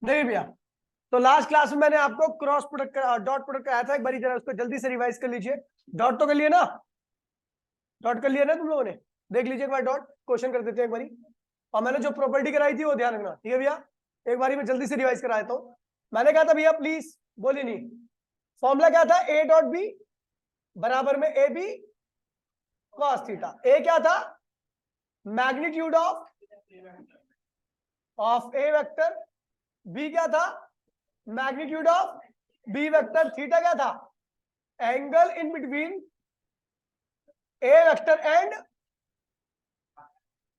नहीं भैया, तो लास्ट क्लास में मैंने आपको क्रॉस प्रोडक्ट डॉट प्रोडक्ट कराया था, एक बारी जरा उसको जल्दी से रिवाइज कर लीजिए। डॉट तो कर लिए ना, डॉट कर लिया ना तुम लोगों ने? देख लीजिए एक बार डॉट, क्वेश्चन कर देते हैं एक बारी। और मैंने जो प्रॉपर्टी कराई थी वो ध्यान रखना, ठीक है भैया? एक बारी मैं जल्दी से रिवाइज करा देता हूँ। मैंने कहा था भैया प्लीज बोलिए नहीं, फॉर्मूला क्या था? ए डॉट बी बराबर में a b cos theta. A क्या था? Magnitude of a vector. B क्या था? Magnitude of b vector. Theta क्या था? Angle in between a vector and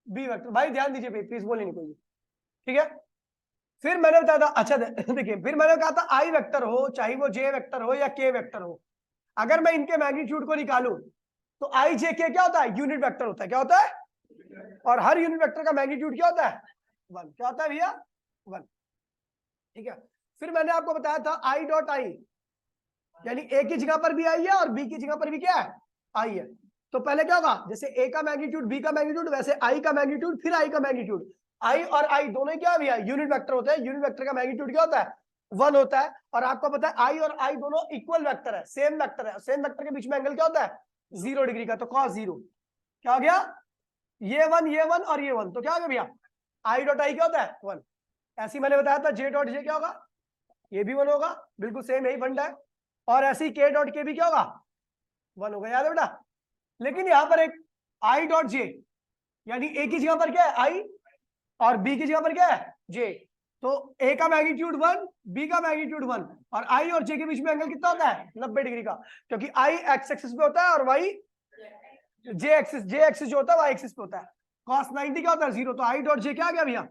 b vector. भाई ध्यान दीजिए प्लीज, बोलिए नहीं कोई, ठीक है? फिर मैंने बताया था, अच्छा देखिए, फिर मैंने कहा था आई वेक्टर हो, चाहे वो जे वेक्टर हो या के वेक्टर हो, अगर मैं इनके मैग्नीट्यूड को निकालूं तो आई जे के क्या होता है? यूनिट वेक्टर होता है। क्या होता है? और हर यूनिट वेक्टर का मैग्नीट्यूड क्या होता है? 1। क्या होता है भैया? 1, ठीक है? फिर मैंने आपको बताया था आई डॉट आई, यानी ए की जगह पर भी आई है और बी की जगह पर भी क्या है? आई है। तो पहले क्या होगा? जैसे ए का मैग्नीट्यूड बी का मैग्नीट्यूड, वैसे आई का मैग्नीट्यूड फिर आई का मैग्नीट्यूड। आई और आई दोनों क्या भैया? यूनिट वेक्टर होते हैं। यूनिट वेक्टर का मैग्नीट्यूड क्या होता है? 1 होता है। और आपको पता है आई और आई दोनों इक्वल वेक्टर है, सेम वेक्टर है। सेम वेक्टर के बीच में एंगल क्या होता है? 0 डिग्री का। तो cos 0 क्या हो गया? ये 1 ये 1 और ये 1, तो क्या हो गया भैया? आई डॉट आई क्या होता है? 1। ऐसे ही मैंने बताया था जे डॉट जे क्या होगा? ये भी 1 होगा, बिल्कुल सेम यही फंडा है। और ऐसे ही के डॉट के भी क्या होगा? 1 होगा, याद है बेटा? लेकिन यहां पर एक आई डॉट जे, यानी ए की जगह पर क्या है? आई, और बी की जगह पर क्या है? जे। तो ए का मैग्नीट्यूड 1, बी का मैग्नीट्यूड 1, और आई और जे के बीच में एंगल कितना होता है? 90 डिग्री का, क्योंकि आई एक्स एक्सिस पे होता है और वाई जे एक्सिस जो होता है वाई एक्सिस पे होता है। cos 90 क्या होता है? 0। तो आई डॉट जे क्या आ गया भैया?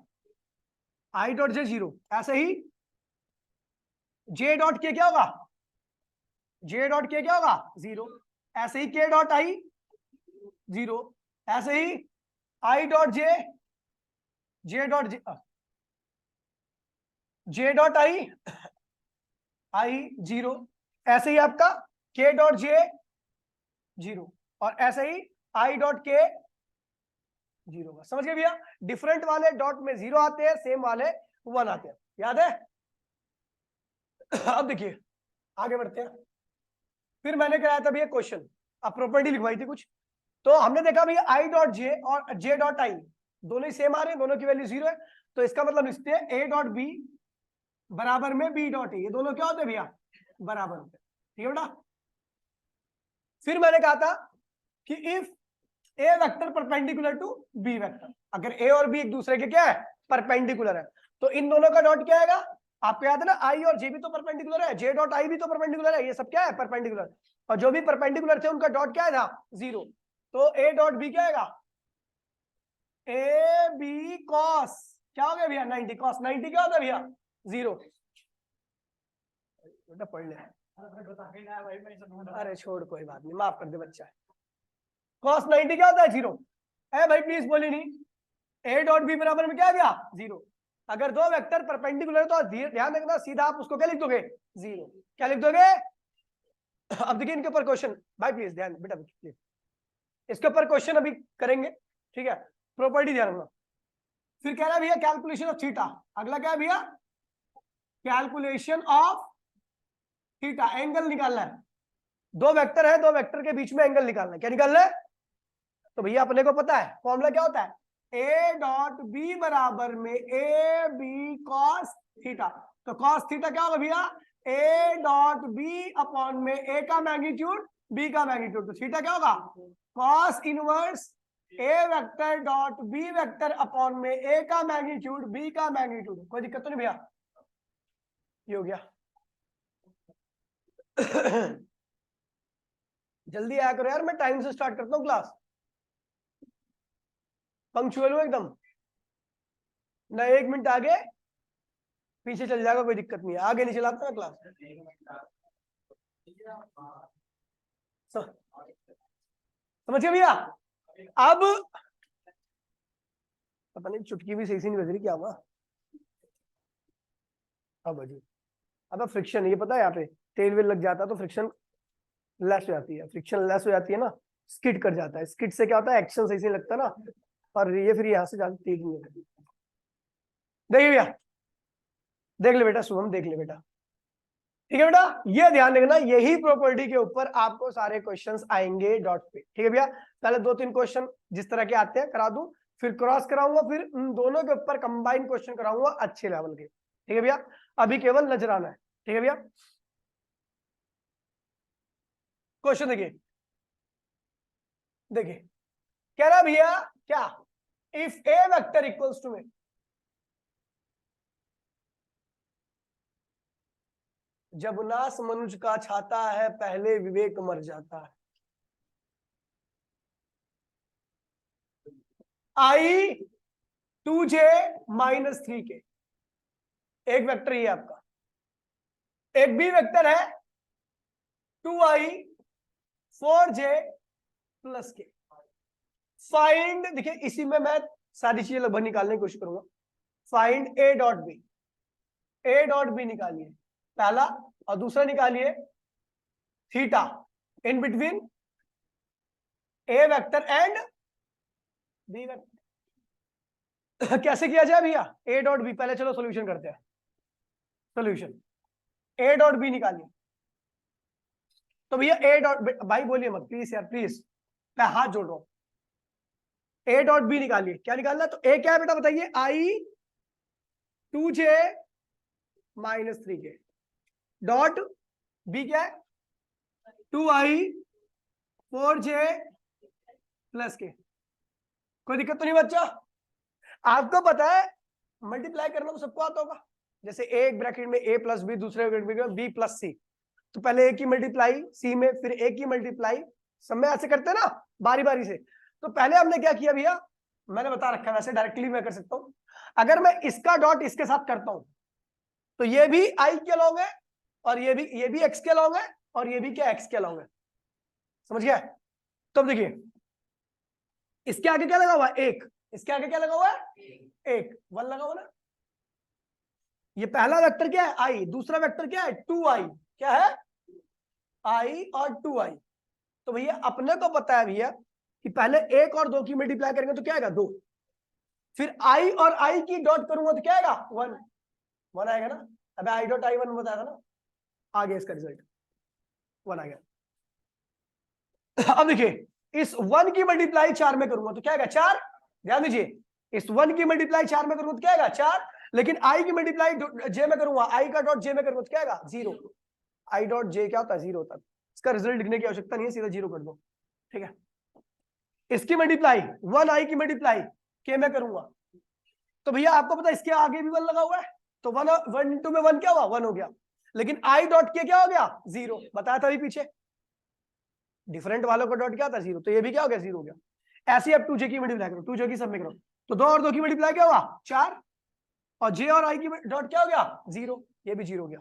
आई डॉट जे 0। ऐसे ही जे डॉट के क्या होगा? जे डॉट के क्या होगा? 0। ऐसे ही के डॉट आई 0। ऐसे ही i dot j, j dot j, j dot i 0। ऐसे ही आपका के डॉट जे 0, और ऐसे ही आई डॉट के 0 का। समझ गए भैया? डिफरेंट वाले डॉट में 0 आते हैं, सेम वाले 1 आते हैं। याद है? अब देखिए आगे बढ़ते हैं। फिर मैंने कराया था भैया क्वेश्चन, अब प्रॉपर्टी लिखवाई थी कुछ। तो हमने देखा भैया आई डॉट जे और जे डॉट आई दोनों ही सेम आ रहे हैं, दोनों की वैल्यू 0 है। तो इसका मतलब लिखते हैं ए डॉट बी बराबर में बी डॉट ए। ये दोनों क्या होते हैं भैया? बराबर होते हैं, ठीक है बेटा? फिर मैंने कहा था कि if a vector perpendicular to b vector, अगर ए और बी एक दूसरे के क्या है? परपेंडिकुलर है, तो इन दोनों का डॉट क्या आएगा? आपको याद है ना, आई और जे भी तो परपेंडिकुलर है, जे डॉट आई भी तो परपेंडिकुलर है, ये सब क्या है? परपेंडिकुलर। और जो भी परपेंडिकुलर थे उनका डॉट क्या था? 0। तो ए डॉट बी क्या आएगा? ए बी कॉस क्या हो गया भैया? 90। कॉस 90 क्या होता है भैया? 0। बेटा पढ़ ले, अरे छोड़ कोई बात नहीं, माफ कर दे बच्चा। कॉस 90 क्या होता है? 0 है भाई, प्लीज बोली नहीं। ए डॉट बी बराबर में क्या है भैया? 0। अगर दो वेक्टर परपेंडिकुलर तो ध्यान रखना, सीधा आप उसको क्या लिख दोगे? 0। क्या लिख दोगे? अब देखिए इनके ऊपर क्वेश्चन, भाई प्लीज ध्यान बेटा प्लीज, इसके ऊपर क्वेश्चन अभी करेंगे, ठीक है? प्रॉपर्टी ध्यान रखना। फिर कह रहा है भैया कैलकुलेशन ऑफ थीटा। अगला क्या है भैया? कैलकुलेशन ऑफ थीटा, एंगल निकालना है। दो वेक्टर है, दो वेक्टर के बीच में एंगल निकालना है। क्या निकालना है? तो भैया अपने को पता है फॉर्मूला क्या होता है? ए डॉट बी बराबर में ए बी कॉस थीटा। तो कॉस थीटा क्या होगा भैया? ए डॉट बी अपॉन में ए का मैग्नीट्यूड बी का मैग्नीट्यूड। तो थीटा क्या होगा? Cos inverse a vector dot b vector upon में ए का मैग्नीट्यूड बी का मैग्नीट्यूड। कोई दिक्कत तो नहीं भैया? ये हो गया। जल्दी आया करो यार, मैं टाइम से स्टार्ट करता हूँ क्लास, पंक्चुअल हूँ एकदम ना। 1 मिनट आगे पीछे चल जाएगा कोई दिक्कत नहीं है, आगे नहीं चलाता ना क्लास। समझ गए भैया? अब पता नहीं चुटकी भी सही से नहीं बज रही, क्या हुआ? अब बजी। अब फ्रिक्शन, ये पता है यहाँ पे तेल वेल लग जाता है तो फ्रिक्शन लेस हो जाती है। फ्रिक्शन लेस हो जाती है ना, स्किड कर जाता है। स्किड से क्या होता है? एक्शन सही से लगता है ना, और ये फिर यहाँ से ज्यादा तेज नहीं होता। देखिए भैया देख ले बेटा शुभम, देख ले बेटा, ठीक है बेटा। ये ध्यान रखना, यही प्रॉपर्टी के ऊपर आपको सारे क्वेश्चंस आएंगे डॉट पे, ठीक है भैया। पहले 2-3 क्वेश्चन जिस तरह के आते हैं करा दूं, फिर क्रॉस कराऊंगा, फिर उन दोनों के ऊपर कंबाइन क्वेश्चन कराऊंगा अच्छे लेवल के, ठीक है भैया। अभी केवल नजराना है, ठीक है भैया। क्वेश्चन देखिए, देखिए कह रहा भैया क्या, if a vector equals to में, जब नास मनुज का छाता है पहले विवेक मर जाता है। आई 2j -3 के, एक वेक्टर ये आपका, एक बी वेक्टर है 2i 4j + k। फाइंड, देखिए इसी में मैं सारी चीजें लगभग निकालने की कोशिश करूंगा। Find a dot b, a dot b निकालिए पहला, और दूसरा निकालिए theta in between a vector and b vector. कैसे किया जाए भैया, ए डॉट बी, पहले चलो सॉल्यूशन करते हैं। सॉल्यूशन ए डॉट बी निकालिए, तो भैया ए डॉट, भाई बोलिए मत प्लीज यार प्लीज, मैं हाथ जोड़ रहा हूं। ए डॉट बी निकालिए, क्या निकालना, तो ए क्या है बेटा बताइए, आई 2j -3k डॉट बी क्या है 2i 4j + k। कोई दिक्कत तो नहीं बच्चा, आपको पता है मल्टीप्लाई करना तो सबको आता होगा। जैसे एक ब्रैकेट में a + b, दूसरे ब्रैकेट में b + c, तो पहले a की मल्टीप्लाई c में, फिर a की मल्टीप्लाई सब में, ऐसे करते हैं ना बारी बारी से। तो पहले हमने क्या किया भैया, मैंने बता रखा है, वैसे डायरेक्टली मैं कर सकता हूं। अगर मैं इसका डॉट इसके साथ करता हूं तो ये भी i के लॉन्ग है, और ये भी x के लॉन्ग है, और ये भी क्या x के लॉन्ग है, समझ गया। तो अब देखिए इसके आगे क्या लगा हुआ है, एक, इसके आगे क्या लगा हुआ है, एक, 1 लगा हुआ ना। ये पहला वेक्टर क्या है i, दूसरा वेक्टर क्या है 2i, क्या है i और 2i। तो भैया अपने को पता है भैया कि पहले 1 और 2 की मल्टीप्लाई करेंगे तो क्या आएगा 2, फिर i और i की डॉट करूंगा तो क्या आएगा 1 आएगा ना। अब i डॉट i 1 बताया था ना, आ गया इसका रिजल्ट 1 आ गया। अब देखिए इस 1 की मल्टीप्लाई 4 में करूंगा तो क्या आएगा 4, ध्यान दीजिए, इस 1 की मल्टीप्लाई 4 में करूंगा तो क्या आएगा 4, लेकिन i की मल्टीप्लाई j में करूंगा, i का डॉट j में करूंगा तो क्या आएगा 0। i डॉट j क्या होता है 0 होता है, इसका रिजल्ट लिखने की आवश्यकता नहीं है, सीधा 0 कर दो, ठीक है। इसकी मल्टीप्लाई 1i की मल्टीप्लाई k में करूंगा तो भैया आपको पता है इसके आगे भी 1 लगा हुआ है, तो 1 इंटू में 1 क्या हुआ 1 हो गया, लेकिन i डॉट के क्या हो गया 0, बताया था अभी पीछे, डिफरेंट वालों का डॉट क्या था 0, तो ये भी क्या हो गया 0 हो गया। ऐसे आप 2j की मल्टीप्लाई करो, 2j की सब में करो, तो 2 और 2 की मल्टीप्लाई क्या हुआ 4, और j और i की डॉट क्या हो गया 0, ये भी 0 हो गया।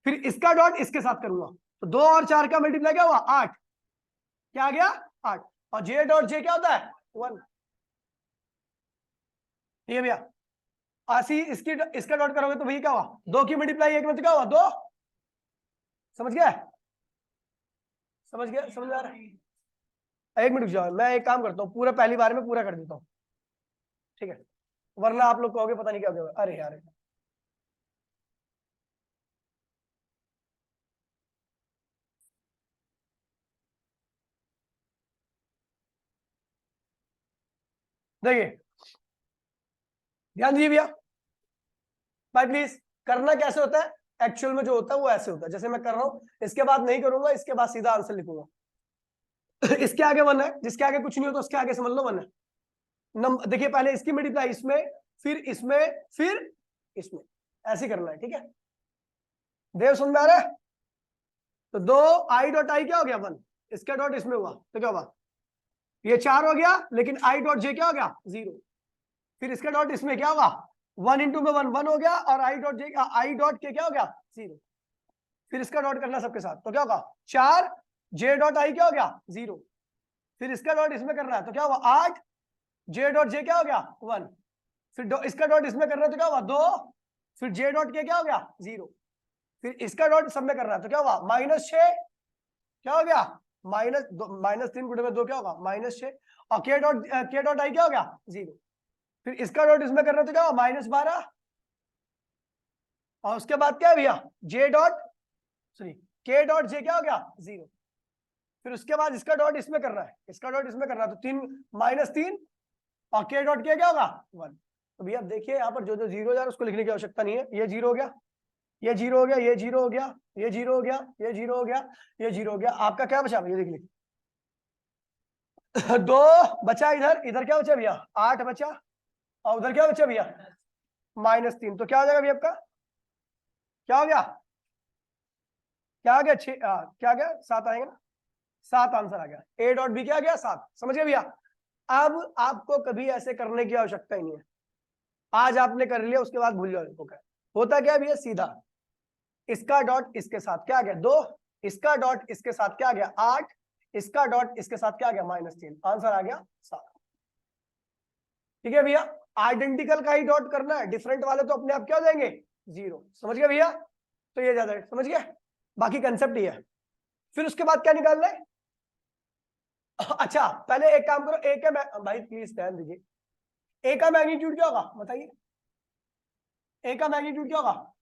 फिर इसका डॉट इसके साथ करूंगा तो 2 और 4 का मल्टीप्लाई क्या हुआ 8, क्या आ गया 8, और j डॉट j क्या होता है 1, ठीक है भैया। ऐसी इसका डॉट करोगे तो भैया क्या हुआ 2 की मल्टीप्लाई 1 में तो क्या हुआ 2, समझ गया, समझ गया, समझ आ रहा है। एक मिनट जाओ, मैं एक काम करता हूँ, पूरा पहली बार में पूरा कर देता हूँ, ठीक है, वरना आप लोग कहोगे पता नहीं क्या होगा, अरे यार। देखिए ध्यान दीजिए भैया, भाई प्लीज, करना कैसे होता है, एक्चुअल में जो होता है वो ऐसे होता है जैसे मैं कर रहा हूँ, इसके बाद नहीं करूंगा, इसके बाद सीधा आंसर लिखूंगा। इसके आगे 1 है, जिसके आगे कुछ नहीं होता उसके आगे समझ लो 1 है। नंबर देखिए, पहले इसकी मल्टीप्लाई इसमें, फिर इसमें, फिर इसमें, ऐसे करना है, ठीक है। देव सुन में आ रहा है, तो 2 i डॉट i क्या हो गया 1, इसका डॉट इसमें हुआ तो क्या हुआ, ये 4 हो गया, लेकिन i डॉट j क्या हो गया 0, फिर इसका डॉट इसमें क्या होगा 1 इंटू में 1 हो गया, और i डॉट k क्या हो गया 0, फिर इसका डॉट करना सबके साथ तो क्या होगा 4, j डॉट i क्या हो गया 0, फिर इसका डॉट इसमें करना है तो क्या हुआ 8, j डॉट j क्या हो गया 1, फिर इसका डॉट इसमें करना है तो क्या हुआ 2, फिर j डॉट k क्या हो गया 0, फिर इसका डॉट सब में करना है तो क्या हुआ -6, क्या हो गया -3 गुणे में 2 क्या होगा -6, और k डॉट i क्या हो गया 0, फिर इसका डॉट इसमें करना तो क्या होगा -12, और उसके बाद क्या है भैया, जे डॉट सॉरी के डॉट जे क्या हो गया 0। फिर उसके बाद इसका डॉट इसमें करना है, इसका डॉट इसमें करना है, तो 3 -3 और के डॉट के क्या होगा 1। तो भैया देखिए यहाँ पर जो जो 0 जा रहा है उसको लिखने की आवश्यकता नहीं है, ये 0 हो गया, ये 0 हो गया, ये 0 हो गया, ये 0 हो गया, ये 0 हो गया, ये 0 हो गया। आपका क्या बचा भैया, देख लीजिए 2 बचा, इधर इधर क्या बचा भैया 8 बचा, और उधर क्या बचा भैया -3। तो क्या हो जाएगा भैया आपका, क्या हो गया, क्या आ गया 6, क्या आ गया 7 आएगा ना, 7 आंसर आ गया। ए डॉट बी क्या आ गया 7। समझ गए भैया। अब आपको कभी ऐसे करने की आवश्यकता ही नहीं है, आज आपने कर लिया उसके बाद भूल जाओ इसको। क्या होता क्या भैया, सीधा इसका डॉट इसके साथ क्या आ गया 2, इसका डॉट इसके साथ क्या आ गया 8, इसका डॉट इसके साथ क्या आ गया -3, आंसर आ गया 7। ठीक है भैया, आइडेंटिकल का ही डॉट करना है, डिफरेंट वाले तो अपने आप क्या हो जाएंगे 0। समझ गए भैया, तो ये ज्यादा समझ गए, बाकी कंसेप्ट ये है। फिर उसके बाद क्या निकालना है, अच्छा पहले एक काम करो, ए का भाई प्लीज ध्यान दीजिए, ए का मैग्नीट्यूड क्या होगा बताइए, ए का मैग्नीट्यूड क्या होगा,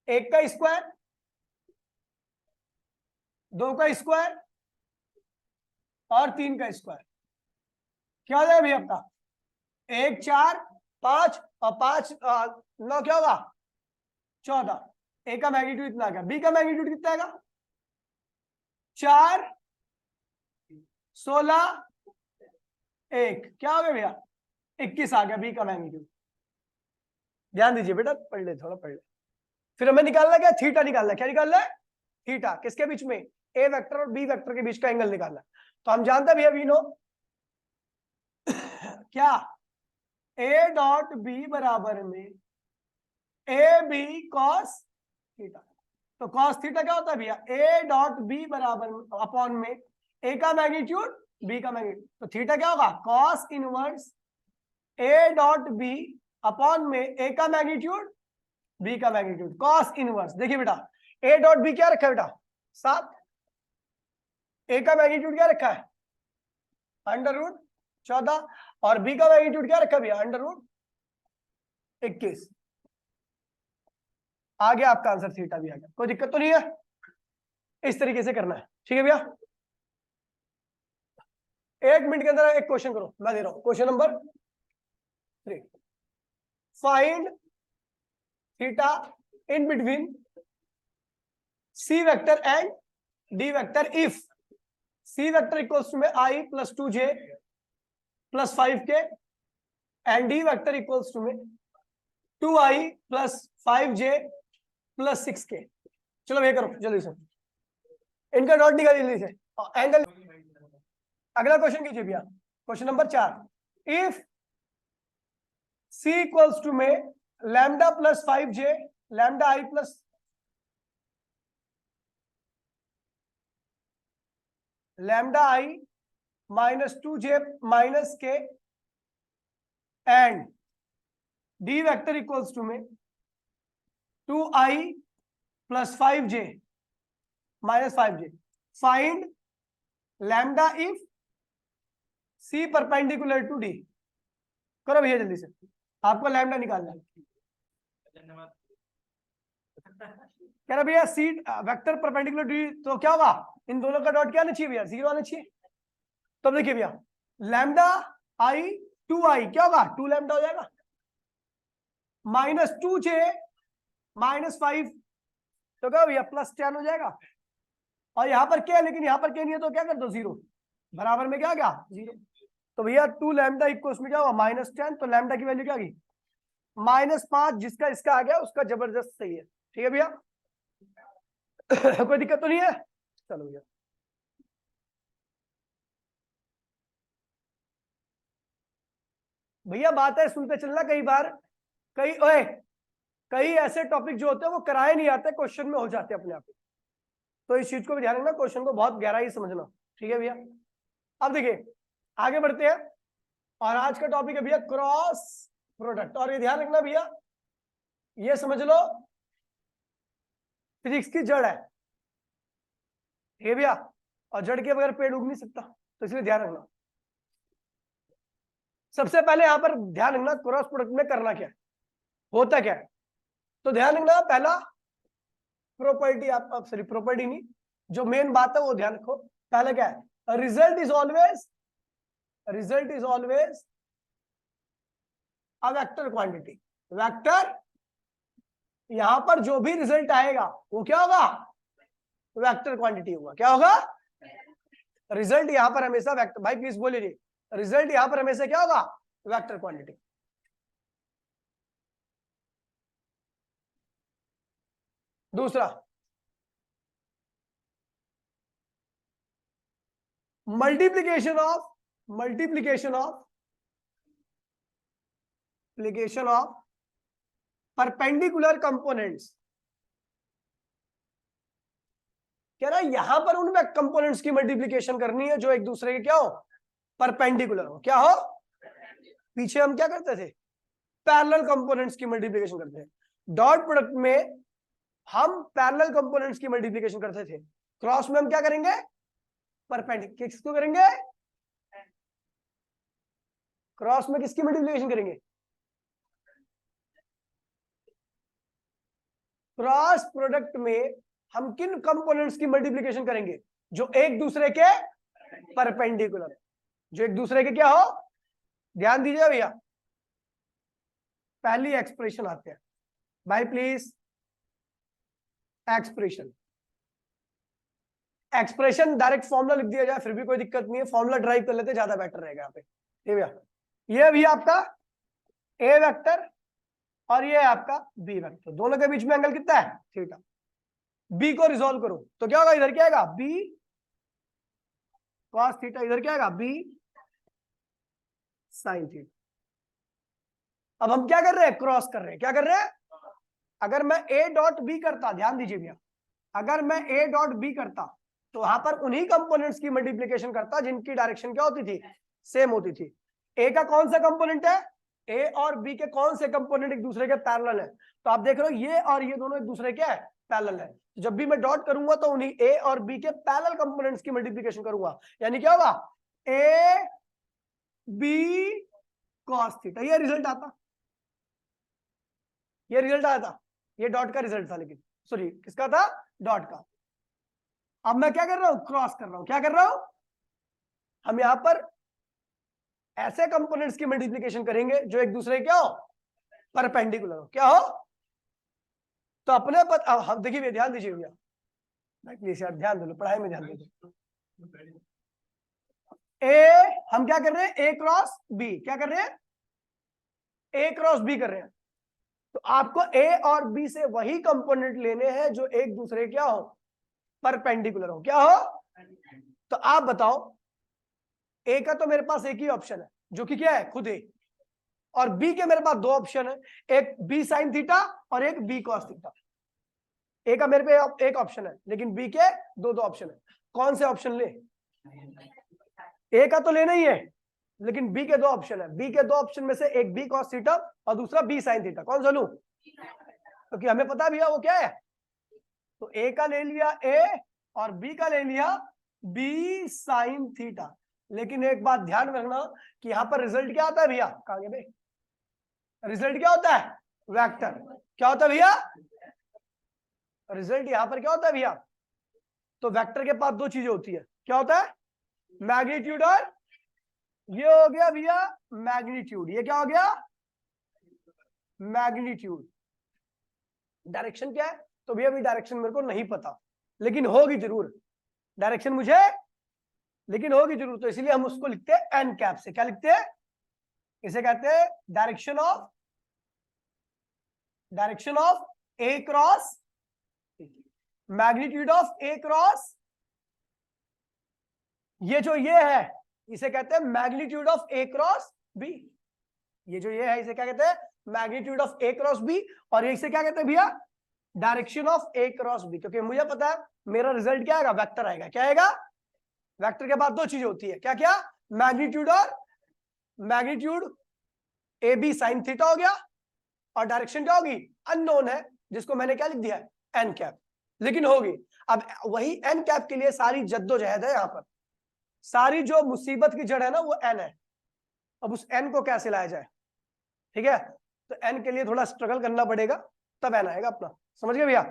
1 का स्क्वायर, 2 का स्क्वायर और 3 का स्क्वायर। क्या हो जाएगा भैया आपका 1 4 5 और 5 9 क्या होगा 14। ए का मैग्नीट्यूड इतना आ गया, बी का मैग्नीट्यूड कितना आएगा 4 16 1, क्या हो गया भैया 21 आ गया बी का मैग्नीट्यूड। ध्यान दीजिए बेटा, पढ़ ले थोड़ा पढ़ ले। फिर हमें निकालना क्या, थीटा निकालना है। क्या निकालना है, थीटा, किसके बीच में, ए वेक्टर और बी वेक्टर के बीच का एंगल निकालना है। तो हम जानते हैं भैया वी नो क्या, ए डॉट बी बराबर में ए बी कॉस थीटा। तो कॉस थीटा क्या होता है भैया, ए डॉट बी बराबर अपॉन में ए का मैग्नीट्यूड बी का मैग्नीट्यूड। तो थीटा क्या होगा cos inverse a dot b upon में ए का मैग्नीट्यूड बी का मैग्नीट्यूड, कॉस इनवर्स। देखिए बेटा ए डॉट बी क्या रखा है बेटा 7, ए का मैग्नीट्यूड क्या रखा है √14 और बी का मैग्नीट्यूड क्या रखा है भैया √21। आ गया आपका आंसर, थीटा भी आ गया, कोई दिक्कत तो नहीं है। इस तरीके से करना है, ठीक है भैया। 1 मिनट के अंदर एक क्वेश्चन करो, मैं दे रहा हूं question number 3। Find theta in between c vector and d vector if c vector equals to में I + 2j + 5k and d vector equals to में 2I + 5j + 6k। चलो ये करो जल्दी से, इनका डॉट निकालिए जल्दी से, एंगल। अगला क्वेश्चन कीजिए भैया, question number 4। If C equals to में lambda + 5j lambda I + lambda I - 2j - k and d vector equals to में 2I + 5j - 5j। Find lambda if C perpendicular to D। करो भैया जल्दी से, आपको लैम्डा निकालना है। कह रहा भैया C वेक्टर परपेंडिकुलर डी, तो क्या होगा इन दोनों का डॉट क्या आना चाहिए भैया 0 आना चाहिए। तो देखिए भैया लैम्डा I 2I क्या होगा 2 लैम्डा हो जाएगा -2j - 5, तो क्या भैया +10 हो जाएगा। और यहाँ पर क्या है, लेकिन यहाँ पर क्या नहीं है, तो क्या कर दो 0 बराबर में क्या गया 0। तो भैया 2 लैम्डा इक्वल्स में क्या होगा -10, तो लैम्डा की वैल्यू क्या गई -5, जिसका इसका आ गया उसका जबरदस्त सही है। ठीक है भैया कोई दिक्कत तो नहीं है। चलो भैया भैया बात है सुनते चलना, कई बार कई ऐसे टॉपिक जो होते हैं वो कराए नहीं आते, क्वेश्चन में हो जाते हैं अपने आप। तो इस चीज को भी ध्यान रखना, क्वेश्चन को बहुत गहराई समझना। ठीक है भैया, अब देखिए आगे बढ़ते हैं, और आज का टॉपिक है भैया क्रॉस प्रोडक्ट। और ये ध्यान रखना भैया, ये समझ लो फिजिक्स की जड़ है ठीक है भैया, और जड़ के बगैर पेड़ उग नहीं सकता, तो इसलिए ध्यान रखना। सबसे पहले यहां पर ध्यान रखना क्रॉस प्रोडक्ट में करना क्या है, होता क्या है। तो ध्यान रखना, पहला प्रॉपर्टी, आप सॉरी प्रॉपर्टी नहीं, जो मेन बात है वो ध्यान रखो। पहले क्या है, result is always a vector quantity. Vector, यहां पर जो भी रिजल्ट आएगा वो क्या होगा, वेक्टर क्वांटिटी होगा। क्या होगा, रिजल्ट यहां पर हमेशा वेक्टर, भाई प्लीज बोलिए, रिजल्ट यहां पर हमेशा क्या होगा, वेक्टर क्वांटिटी। दूसरा, मल्टीप्लीकेशन ऑफ परपेंडिकुलर कंपोनेंट्स। कह रहा है यहां पर उन कंपोनेंट्स की मल्टीप्लीकेशन करनी है जो एक दूसरे के क्या हो, परपेंडिकुलर हो। क्या हो, पीछे हम क्या करते थे, पैरेलल कंपोनेंट्स की मल्टीप्लीकेशन करते थे। डॉट प्रोडक्ट में हम पैरेलल कंपोनेंट्स की मल्टीप्लीकेशन करते थे, क्रॉस में हम क्या करेंगे, परपेंडिकुलर। किसको करेंगे, क्रॉस में किसकी मल्टीप्लीकेशन करेंगे, क्रॉस प्रोडक्ट में हम किन कंपोनेंट्स की मल्टीप्लीकेशन करेंगे, जो एक दूसरे के परपेंडिकुलर, जो एक दूसरे के क्या हो। ध्यान दीजिए भैया, पहली एक्सप्रेशन आते हैं भाई प्लीज, एक्सप्रेशन डायरेक्ट फॉर्मूला लिख दिया जाए फिर भी कोई दिक्कत नहीं है, फॉर्मूला ड्राइव कर लेते ज्यादा बेटर रहेगा यहाँ पे। ठीक भैया, ये भी आपका ए वेक्टर और ये आपका बी वेक्टर, दोनों के बीच में एंगल कितना है, थीटा। बी को रिजोल्व करो तो क्या होगा, इधर क्या आएगा, बी कॉस थीटा, इधर क्या आएगा, बी साइन थीटा। अब हम क्या कर रहे हैं, क्रॉस कर रहे हैं। क्या कर रहे हैं, अगर मैं ए डॉट बी करता, ध्यान दीजिए भैया, अगर मैं ए डॉट बी करता तो वहां पर उन्हीं कंपोनेंट्स की मल्टीप्लीकेशन करता जिनकी डायरेक्शन क्या होती थी, सेम होती थी। ए का कौन सा कंपोनेंट है, ए और बी के कौन से कंपोनेंट एक दूसरे के पैरेलल है, तो आप देख रहे हो ये और ये दोनों एक दूसरे के पैरेलल है। जब भी मैं डॉट करूंगा तो उन्हीं ए और बी के पैरेलल कंपोनेंट्स की मल्टीप्लीकेशन करूंगा, यानी क्या होगा, ए बी कॉस थीटा। ये रिजल्ट आता, ये रिजल्ट आया था, ये डॉट का रिजल्ट था, लेकिन सॉरी किसका था, डॉट का। अब मैं क्या कर रहा हूं, क्रॉस कर रहा हूं। क्या कर रहा हूं, हम यहां पर ऐसे कंपोनेंट्स की मल्टीप्लीकेशन करेंगे जो एक दूसरे क्या हो, परपेंडिकुलर हो। क्या हो, तो अपने हम देखिए, ध्यान दीजिए भैया, प्लीज यार ध्यान दो, पढ़ाई में ध्यान दो। ए हम क्या कर रहे हैं, ए क्रॉस बी, क्या कर रहे हैं, ए क्रॉस बी कर रहे हैं। तो आपको ए और बी से वही कंपोनेंट लेने हैं जो एक दूसरे क्या हो, परपेंडिकुलर हो। क्या हो, तो आप बताओ, ए का तो मेरे पास एक ही ऑप्शन है जो कि क्या है, खुद ए, और बी के मेरे पास दो ऑप्शन है, एक बी साइन थीटा और एक बी कॉस थीटा। ए का मेरे पे एक ऑप्शन है लेकिन बी के दो दो ऑप्शन है, कौन से ऑप्शन ले, ए का तो लेना ही है लेकिन बी के दो ऑप्शन है, बी के दो ऑप्शन में से एक बी कॉस थीटा और दूसरा बी साइन थीटा, कौन सा लूं, क्योंकि हमें पता भी है वो क्या है। तो ए का ले लिया ए और बी का ले लिया बी साइन थीटा। लेकिन एक बात ध्यान रखना कि यहां पर रिजल्ट क्या आता है भैया, कहां गए भाई, रिजल्ट क्या होता है, वेक्टर। क्या होता है भैया, रिजल्ट यहां पर क्या होता है भैया, तो वेक्टर के पास दो चीजें होती है, क्या होता है, मैग्नीट्यूड और ये हो गया भैया मैग्नीट्यूड। ये क्या हो गया, मैग्नीट्यूड। डायरेक्शन क्या है, तो भैया अभी डायरेक्शन मेरे को नहीं पता लेकिन होगी जरूर, डायरेक्शन मुझे लेकिन होगी जरूर, तो इसलिए हम उसको लिखते हैं एन कैप से। क्या लिखते हैं, इसे कहते हैं direction of a cross, magnitude of a cross, ये जो ये है इसे कहते हैं magnitude of a cross b. ये जो ये है इसे क्या कहते हैं, magnitude of a cross b, और ये इसे क्या कहते हैं भैया, direction of a cross b. क्योंकि मुझे पता है मेरा रिजल्ट क्या आएगा, वेक्टर आएगा। क्या आएगा, वेक्टर के बाद दो चीजें होती है, क्या क्या, मैग्नीट्यूड और magnitude a b sine theta हो गया, और डायरेक्शन क्या होगी, अननोन है जिसको मैंने क्या लिख दिया है, एन कैप, लेकिन होगी। अब वही एन कैप के लिए सारी जद्दोजहद है, यहां पर सारी जो मुसीबत की जड़ है ना वो एन है। अब उस एन को कैसे लाया जाए, ठीक है, तो एन के लिए थोड़ा स्ट्रगल करना पड़ेगा, तब एन आएगा अपना। समझ गए भैया?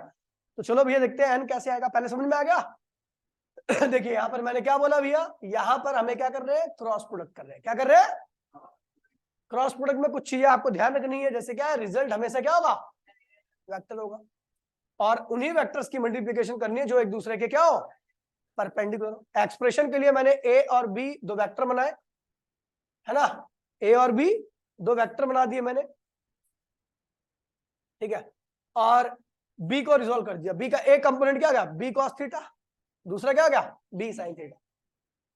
तो चलो भैया देखते हैं एन कैसे आएगा, पहले समझ में आ गया। देखिए यहाँ पर मैंने क्या बोला भैया, यहाँ पर हमें क्या कर रहे हैं, क्रॉस प्रोडक्ट कर रहे हैं। क्या कर रहे हैं? क्रॉस प्रोडक्ट में कुछ चीजें आपको ध्यान रखनी है, जैसे क्या है, रिजल्ट हमेशा क्या होगा, वेक्टर होगा, और उन्हीं वेक्टर्स की मल्टीप्लिकेशन करनी है जो एक दूसरे के क्या हो, परपेंडिकुलर। एक्सप्रेशन के लिए मैंने ए और बी दो वेक्टर बनाए, है ना, ए और बी दो वेक्टर बना दिए मैंने, ठीक है, और बी को रिजोल्व कर दिया। बी का एक कंपोनेंट क्या गया, बी कॉस थीटा, दूसरा क्या गया, बी साइन थीटा।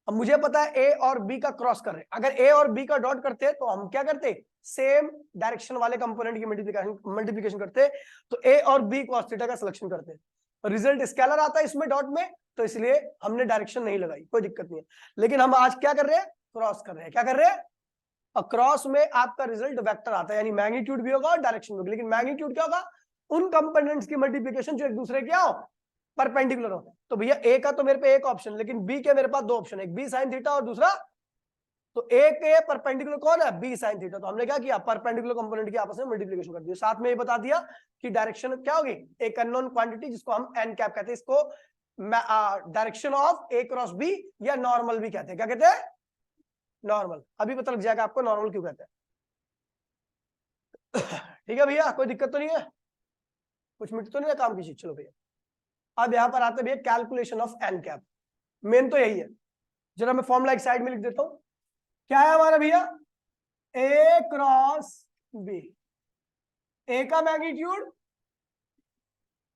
अब मुझे पता है ए और बी का क्रॉस कर रहे हैं, अगर ए और बी का डॉट करते हैं तो हम क्या करते, सेम डायरेक्शन वाले कंपोनेंट की मल्टीप्लिकेशन करते, तो ए और बी कॉस थीटा का सिलेक्शन करते हैं, रिजल्ट स्केलर आता है इसमें डॉट में, तो इसलिए हमने डायरेक्शन नहीं लगाई, कोई दिक्कत नहीं है। लेकिन हम आज क्या कर रहे हैं, क्रॉस कर रहे हैं। क्या कर रहे हैं? और क्रॉस में आपका रिजल्ट वेक्टर आता है, यानी मैग्नीट्यूड भी होगा और डायरेक्शन भी होगी। लेकिन मैग्नीट्यूड क्या होगा, उन कंपोनेंट्स की मल्टीप्लिकेशन जो एक दूसरे क्या हो, परपेंडिकुलर हो। तो भैया ए का तो मेरे पे एक ऑप्शन, लेकिन बी के मेरे पास दो ऑप्शन है, एक बी साइन थीटा और दूसरा, तो ए के परपेंडिकुलर कौन है, बी साइन थीटा। तो हमने क्या किया, परपेंडिकुलर कंपोनेंट की आपस में मल्टीप्लिकेशन कर दी। साथ में ये बता दिया कि डायरेक्शन क्या होगी, एक अननोन क्वांटिटी जिसको हम एन कैप कहते हैं, इसको direction of a cross b या नॉर्मल भी कहते हैं। क्या कहते हैं, नॉर्मल। अभी पता लग जाएगा आपको नॉर्मल क्यों कहते हैं। ठीक है भैया, कोई दिक्कत तो नहीं है, कुछ मिनट तो नहीं है काम की चीज। चलो भैया अब यहां पर आते भैया calculation of n cap, main तो यही है। जरा मैं फॉर्मूला एक साइड में लिख देता हूं। क्या है हमारा भैया, ए क्रॉस बी, ए का मैग्नीट्यूड,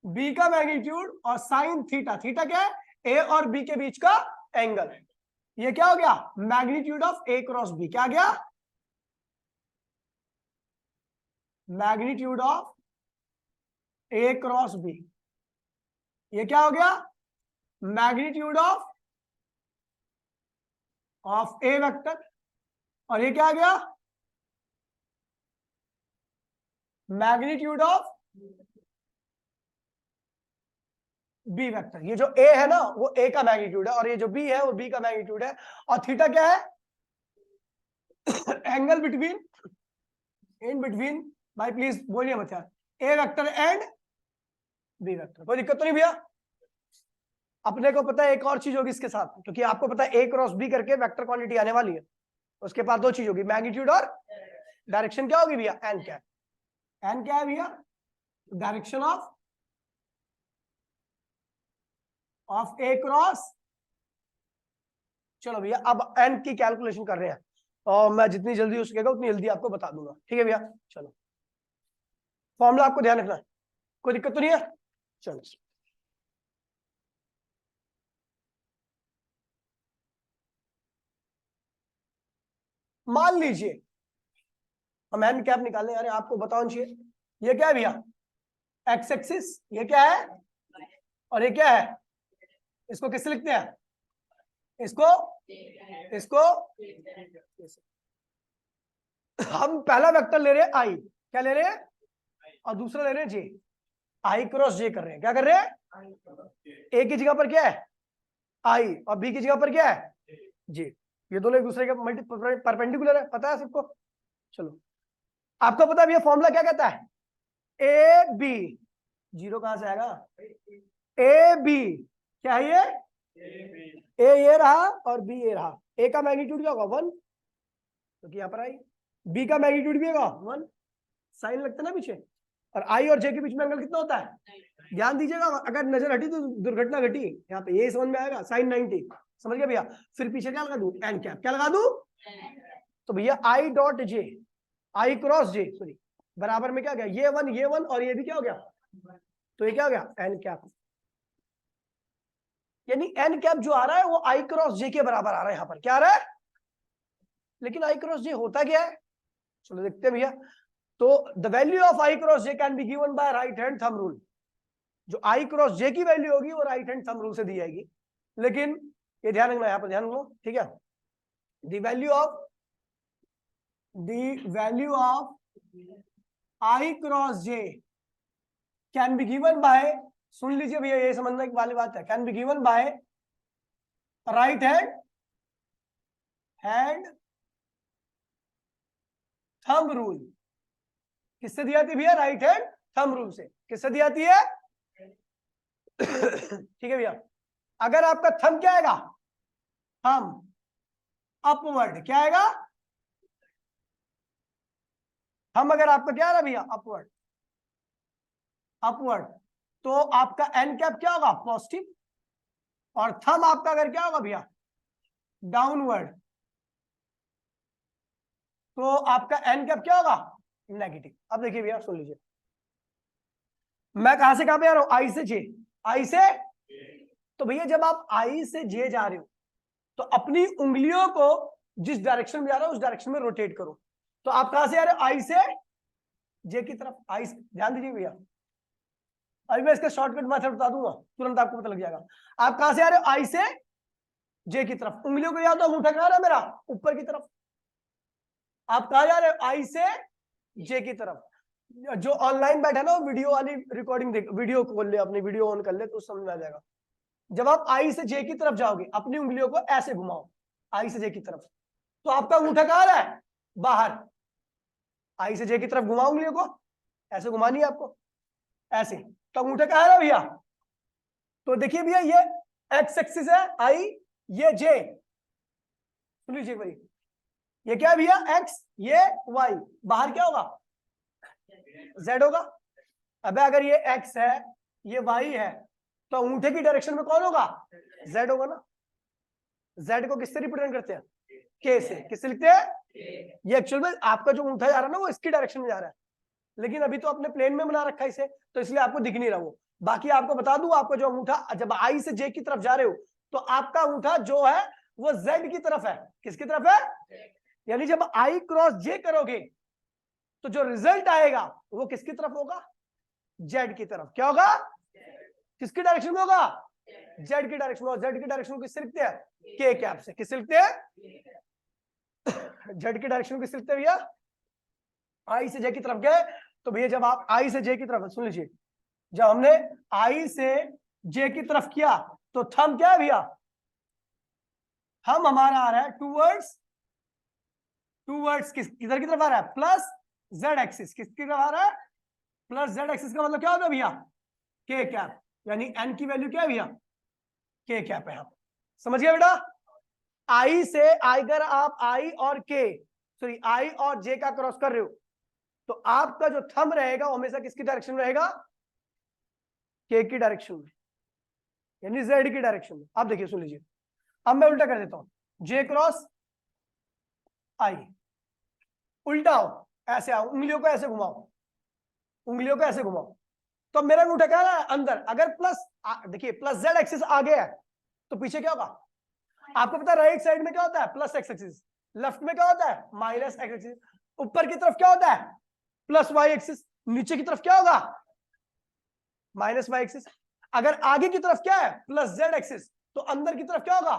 बी का मैग्नीट्यूड और साइन थीटा, थीटा क्या है, ए और बी के बीच का एंगल। ये क्या हो गया, magnitude of a cross b. क्या गया, magnitude of a cross b. ये क्या हो गया, मैग्नीट्यूड ऑफ ए वेक्टर। और ये क्या आ गया, मैग्नीट्यूड ऑफ बी वेक्टर। ये जो ए है ना वो ए का मैग्नीट्यूड है, और ये जो बी है वो बी का मैग्नीट्यूड है। और थीटा क्या है, एंगल बिटवीन, इन बिटवीन, भाई प्लीज बोलिए मत यार, ए वेक्टर एंड बी वेक्टर। कोई दिक्कत तो नहीं भैया? अपने को पता है एक और चीज होगी इसके साथ, क्योंकि आपको पता है ए क्रॉस बी करके वेक्टर क्वांटिटी आने वाली है, उसके पास दो चीज होगी, मैग्नीट्यूड और डायरेक्शन। क्या होगी भैया, एन क्या, एन क्या है भैया, डायरेक्शन ऑफ ए क्रॉस। चलो भैया अब एन की कैलकुलेशन कर रहे हैं, और मैं जितनी जल्दी हो सकेगा उतनी जल्दी आपको बता दूंगा। ठीक है भैया, चलो फॉर्मूला आपको ध्यान रखना है, कोई दिक्कत तो नहीं है? चलो मान लीजिए हम एन कैप निकालने, अरे आपको बताओ चाहिए, ये क्या है भैया, एक्स एक्सिस, ये क्या है, और ये क्या है, इसको किससे लिखते हैं, इसको, इसको हम पहला वेक्टर ले रहे हैं आई, क्या ले रहे हैं, और दूसरा ले रहे हैं जे, आई क्रॉस जे कर रहे हैं। क्या कर रहे हैं, ए की जगह पर क्या है आई, और बी की जगह पर क्या है जे। ये दोनों एक दूसरे के परपेंडिकुलर है, पता है सबको। चलो आपको पता है भैया फॉर्मूला क्या कहता है, ए बी, जीरो कहां से आएगा, ए बी क्या है, ये ए ये रहा और बी ये रहा। ए का मैग्नीट्यूड क्या होगा, 1, क्योंकि यहाँ पर आई। बी का मैग्नीट्यूड भी होगा 1, साइन लगता है ना पीछे, और आई और जे के बीच में एंगल कितना होता है, ध्यान दीजिएगा, अगर नजर हटी तो दुर्घटना घटी। यहाँ पे ये समझ में आएगा, साइन 90, समझ गया भैया। फिर पीछे क्या लगा दूं, एन कैप, क्या लगा दूं, तो भैया आई डॉट जे, आई क्रॉस जे सॉरी, बराबर में क्या गया, ये 1 ये 1 और ये भी क्या हो गया, तो ये क्या हो गया, एन कैप। यानी एन कैप जो आ रहा है वो आई क्रॉस जे के बराबर आ रहा है। यहाँ पर क्या आ रहा है, लेकिन आई क्रॉस जे होता क्या है, चलो देखते हैं भैया। तो the value of i cross j can be given by right hand thumb rule. जो आई क्रॉस जे की वैल्यू होगी वो राइट हैंड थंब रूल से दी जाएगी। लेकिन ये ध्यान रखना, यहाँ पर ध्यान रखो, ठीक है। The value of i cross j can be given by, सुन लीजिए भैया ये समझने की वाली बात है, can be given by right hand thumb rule. किससे दिया थी भैया, राइट हैंड थंब रूल से। किससे दी जाती है? ठीक है भैया। अगर आपका थंब क्या आएगा? थंब अपवर्ड क्या आएगा? थंब अगर आपका क्या आ रहा है भैया? अपवर्ड, अपवर्ड, तो आपका एन कैप क्या होगा? पॉजिटिव। और थंब आपका अगर क्या होगा भैया? डाउनवर्ड, तो आपका एन कैप क्या होगा? नेगेटिव। अब देखिए भैया, सुन लीजिए, मैं कहां से कहां पे आ रहा हूं? आई से जे, आई से। तो भैया जब आप आई से जे जा रहे हो तो अपनी उंगलियों को जिस डायरेक्शन में जा रहा है उस डायरेक्शन में रोटेट करो। तो आप कहां से आ रहे हो? आई से जे की तरफ। आई से, ध्यान दीजिए भैया, अभी मैं इसका शॉर्टकट मेथड बता दूंगा, तुरंत आपको पता लग जाएगा। आप कहां से आ रहे हो? आई से जे की तरफ। उंगलियों को याद हो, अंगूठा कहां रहा है मेरा? ऊपर की तरफ। आप कहां जा रहे हो? आई से जे की तरफ। जो ऑनलाइन बैठा ना वो वीडियो वाली रिकॉर्डिंग देख, वीडियो खोल ले, अपनी वीडियो ऑन कर ले तो समझ में आ जाएगा। जब आप आई से जे की तरफ जाओगे अपनी उंगलियों को ऐसे घुमाओ, आई से जे की तरफ, तो आपका अंगूठा कहां रहा है? बाहर। आई से जे की तरफ घुमाओ उंगलियों को, ऐसे घुमानी है आपको, ऐसे। तो अंगूठा कहां रहा है भैया? तो देखिए भैया, ये एक्स एक्सिस है आई, ये जे, सुन लीजिए भाई, ये क्या है भैया? एक्स, ये वाई। बाहर क्या होगा? जेड होगा। अबे अगर ये एक्स है, ये वाई है, तो अंगूठे की डायरेक्शन में कौन होगा? जेड होगा ना। जेड को किससे रिप्रेजेंट करते हैं? के से। किससे लिखते हैं? ये एक्चुअल में आपका जो अंगूठा जा रहा है ना वो इसकी डायरेक्शन में जा रहा है, लेकिन अभी तो अपने प्लेन में बना रखा है इसे, तो इसलिए आपको दिख नहीं रहा वो। बाकी आपको बता दूं, आपका जो अंगूठा जब आई से जे की तरफ जा रहे हो तो आपका अंगूठा जो है वो जेड की तरफ है। किसकी तरफ है? यानी जब आई क्रॉस जे करोगे तो जो रिजल्ट आएगा वो किसकी तरफ होगा? जेड की तरफ। क्या होगा? किसकी डायरेक्शन में होगा? जेड की डायरेक्शन में। जेड की डायरेक्शन किससे लिखते हैं? के कैप से। किससे लिखते हैं? जेड की डायरेक्शन किससे लिखते हैं भैया? आई से जे की तरफ गए तो भैया जब आप आई से जे की तरफ, सुन लीजिए, जब हमने आई से जे की तरफ किया तो थंब क्या है भैया? हम हमारा आ रहा है टूवर्ड्स, टूवर्ड्स किधर की तरफ आ रहा है? Plus Z axis. किसकी तरफ आ रहा है? Plus Z axis. का मतलब क्या होगा भैया? के कैप। यानी एन की वैल्यू क्या है भैया? के कैप है। समझ गया बेटा? आई से, अगर आप आई और के, सॉरी आई और जे का क्रॉस कर रहे हो तो आपका जो थंब रहेगा वो हमेशा किसकी डायरेक्शन में रहेगा? के की डायरेक्शन में, यानी जेड की डायरेक्शन में। आप देखिए, सुन लीजिए, अब मैं उल्टा कर देता हूं, जे क्रॉस आई, उल्टा हो, ऐसे आओ, उंगलियों को ऐसे घुमाओ, उंगलियों को ऐसे घुमाओ, तो मेरा अंगूठा क्या है? अंदर। अगर प्लस, देखिए प्लस जेड एक्सिस आगे है तो पीछे क्या होगा? आपको पता है राइट साइड में क्या होता है? Plus x axis. लेफ्ट में क्या होता है? Minus x axis. ऊपर की तरफ क्या होता है? Plus y axis. नीचे की तरफ क्या होगा? Minus y axis. अगर आगे की तरफ क्या है? प्लस जेड एक्सिस, तो अंदर की तरफ क्या होगा?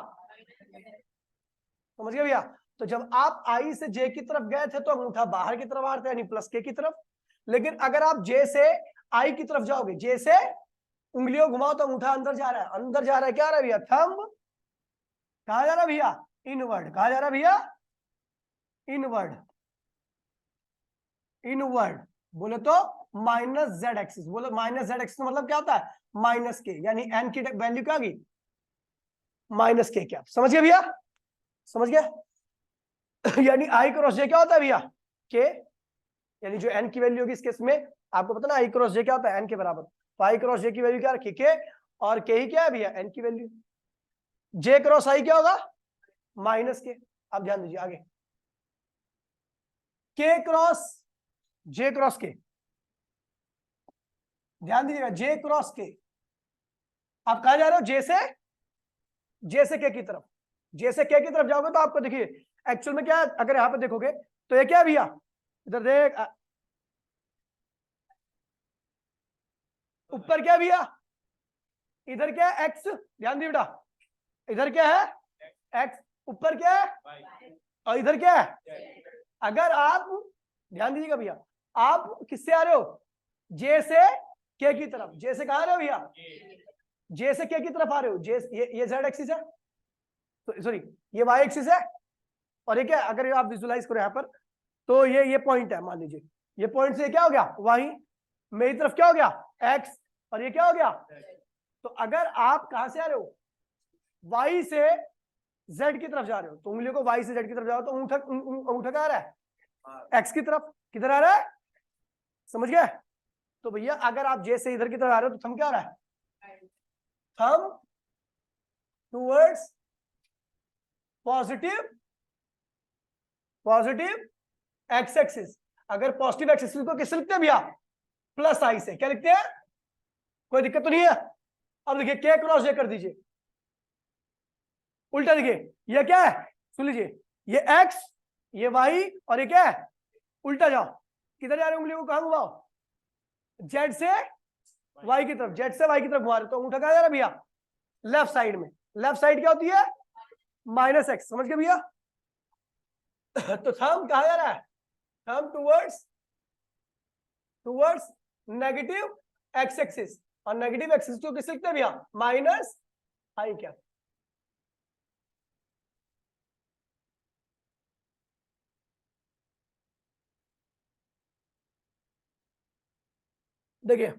समझ गए भैया? तो जब आप आई से जे की तरफ गए थे तो अंगूठा बाहर की तरफ आ रहा था, यानी प्लस के की तरफ। लेकिन अगर आप जे से आई की तरफ जाओगे, जे से उंगलियों घुमाओ तो अंगूठा अंदर जा रहा है। अंदर जा रहा है, क्या आ रहा है भैया? थंब कहा जा रहा है भैया? इनवर्ड। कहा जा रहा है भैया? इनवर्ड। इनवर्ड बोले तो माइनस जेड एक्सिस। बोलो माइनस जेड एक्सिस मतलब क्या होता है? माइनस के, यानी एन की वैल्यू क्या आ गई? माइनस के। क्या समझ गए भैया? समझ गए? यानी आई क्रॉस जे क्या होता है भैया? के, यानी जो एन की वैल्यू होगी इस केस में, आपको पता ना आई क्रॉस जे क्या होता है? एन के बराबर। तो आई क्रॉस जे की वैल्यू क्या रखी? के, और के ही क्या है भैया? एन की वैल्यू। जे क्रॉस आई क्या होगा? माइनस के। अब ध्यान दीजिए आगे, के क्रॉस जे क्रॉस के, ध्यान दीजिएगा, जे क्रॉस के। आप कहा जा रहे हो? जे से के की तरफ। जे से के की तरफ जाओगे तो आपको देखिए एक्चुअल में क्या है, अगर यहां पे देखोगे तो ये क्या है भैया? इधर देख, ऊपर क्या है भैया? इधर क्या है? एक्स। ध्यान दिए बेटा, इधर क्या है? एक्स। ऊपर क्या है? और इधर क्या है? अगर आप ध्यान दीजिएगा भैया, आप किससे आ रहे हो? जे से के की तरफ। जे से कहां आ रहे हो भैया? जे से के की तरफ आ रहे हो। जे ये जेड एक्सिस है, तो सॉरी ये वाई एक्सिस है, और ये क्या, अगर आप विजुलाइज करो यहाँ पर तो ये पॉइंट है, मान लीजिए ये पॉइंट से क्या हो गया? वाई। मेरी तरफ क्या हो गया x और ये क्या हो गया। तो अगर आप कहां से आ रहे हो y से z की तरफ जा रहे हो तो उंगलियों को y से z की तरफ जाओ तो अंगूठा कहाँ आ रहा है x की तरफ। किधर आ रहा है समझ गए। तो भैया अगर आप j से इधर की तरफ आ रहे हो तो थंब क्या आ रहा है thumb towards positive x axis. अगर पॉजिटिव एक्स एक्सिस को किससे लिखते हैं भैया प्लस आई से। क्या लिखते हैं कोई दिक्कत तो नहीं है। अब देखिए के क्रॉस जे कर दीजिए उल्टा। देखिए ये क्या है सुन लीजिए ये x ये y और ये क्या है उल्टा जाओ। किधर जा रहे उंगली को कहां घुमाओ z से y की तरफ। z से y की तरफ घुमा रहे तो अंगूठा कहां जा रहा है भैया लेफ्ट साइड में। लेफ्ट साइड क्या होती है माइनस एक्स। समझ गए भैया। तो थंब कहां जा रहा है thumb towards negative x axis. और नेगेटिव एक्सिस को किस लिखते हैं भैया माइनस आई क्या। देखिए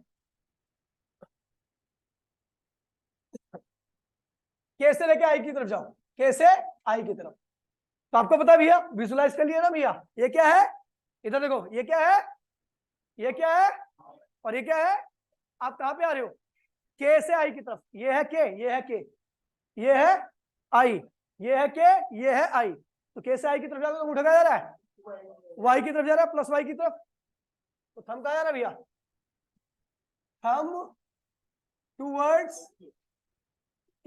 कैसे लेके आई की तरफ जाओ कैसे आई की तरफ। तो आपको पता है भैया विजुलाइज कर लिया ना भैया। ये क्या है इधर देखो ये क्या है ये क्या है और ये क्या है। आप कहां पे आ रहे हो के से आई की तरफ। ये है के ये है के ये है आई ये है के ये है आई। तो के से आई की तरफ जाओगे तो उठा जा रहा है वाई की तरफ जा रहा है प्लस वाई की तरफ। तो थंब कहां जा रहा है भैया थंब टूवर्ड्स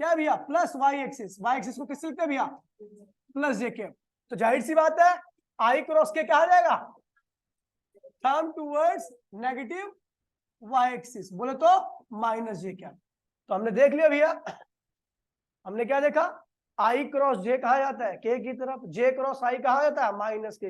क्या भैया plus y axis. Y axis को किससे लिखते हैं भैया प्लस जे के। तो जाहिर सी बात है आई क्रॉस के कहा जाएगा thumb towards negative y axis. बोले तो माइनस जे क्या। तो हमने देख लिया भैया हमने क्या देखा आई क्रॉस जे कहा जाता है के की तरफ। जे क्रॉस आई कहा जाता है माइनस के